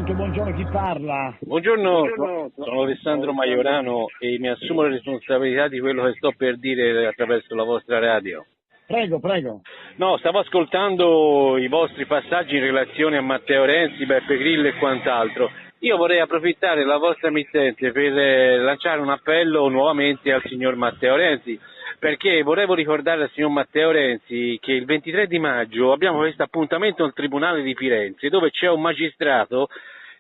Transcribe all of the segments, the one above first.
Pronto, buongiorno, chi parla? Buongiorno, sono Alessandro Maiorano e mi assumo la responsabilità di quello che sto per dire attraverso la vostra radio. Prego, prego. No, stavo ascoltando i vostri passaggi in relazione a Matteo Renzi, Beppe Grillo e quant'altro. Io vorrei approfittare della vostra emittente per lanciare un appello nuovamente al signor Matteo Renzi, perché volevo ricordare al signor Matteo Renzi che il 23 di maggio abbiamo questo appuntamento al Tribunale di Firenze, dove c'è un magistrato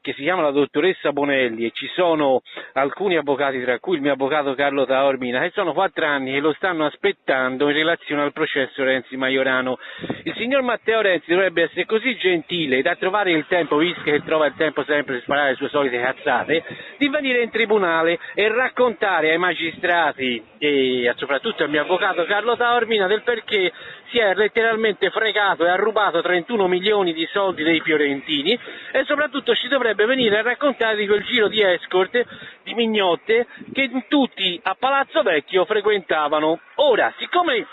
che si chiama la dottoressa Bonelli e ci sono alcuni avvocati, tra cui il mio avvocato Carlo Taormina, che sono 4 anni che lo stanno aspettando in relazione al processo Renzi-Maiorano. Il signor Matteo Renzi dovrebbe essere così gentile da trovare il tempo, visto che trova il tempo sempre per sparare le sue solite cazzate, di venire in tribunale e raccontare ai magistrati e soprattutto al mio avvocato Carlo Taormina del perché si è letteralmente fregato e ha rubato 31 milioni di soldi dei fiorentini e soprattutto ci dovrebbe venire a raccontare di quel giro di escort, di mignotte, che tutti a Palazzo Vecchio frequentavano. Ora, siccome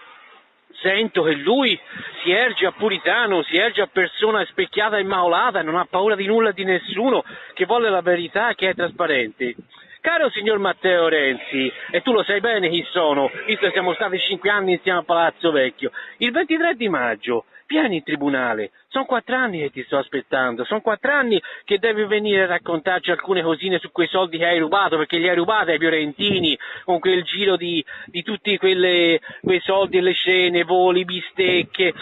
sento che lui si erge a puritano, si erge a persona specchiata e immacolata, non ha paura di nulla e di nessuno, che vuole la verità, che è trasparente. Caro signor Matteo Renzi, e tu lo sai bene chi sono, visto che siamo stati 5 anni insieme a Palazzo Vecchio, il 23 di maggio vieni in tribunale, sono 4 anni che ti sto aspettando, sono 4 anni che devi venire a raccontarci alcune cosine su quei soldi che hai rubato, perché li hai rubati ai fiorentini, con quel giro di tutti quei soldi, le scene, voli, bistecche,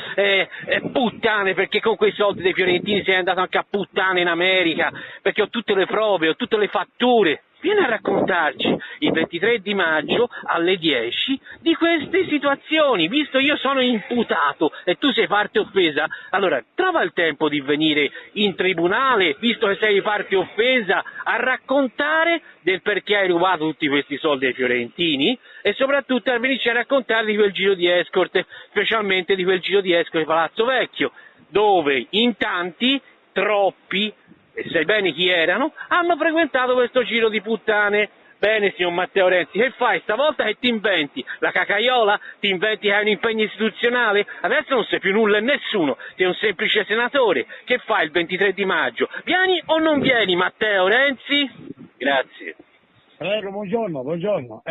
puttane, perché con quei soldi dei fiorentini sei andato anche a puttane in America, perché ho tutte le prove, ho tutte le fatture. Vieni a raccontarci il 23 di maggio alle 10 di queste situazioni, visto io sono imputato e tu sei parte offesa, allora trova il tempo di venire in tribunale, visto che sei parte offesa, a raccontare del perché hai rubato tutti questi soldi ai fiorentini e soprattutto a venirci a raccontare di quel giro di escort, specialmente di quel giro di escort di Palazzo Vecchio, dove in tanti, troppi, e sai bene chi erano, hanno frequentato questo giro di puttane. Bene, signor Matteo Renzi, che fai stavolta? Che ti inventi? La cacaiola? Ti inventi che hai un impegno istituzionale? Adesso non sei più nulla e nessuno, sei un semplice senatore. Che fai il 23 di maggio? Vieni o non vieni, Matteo Renzi? Grazie. Prego, buongiorno, buongiorno.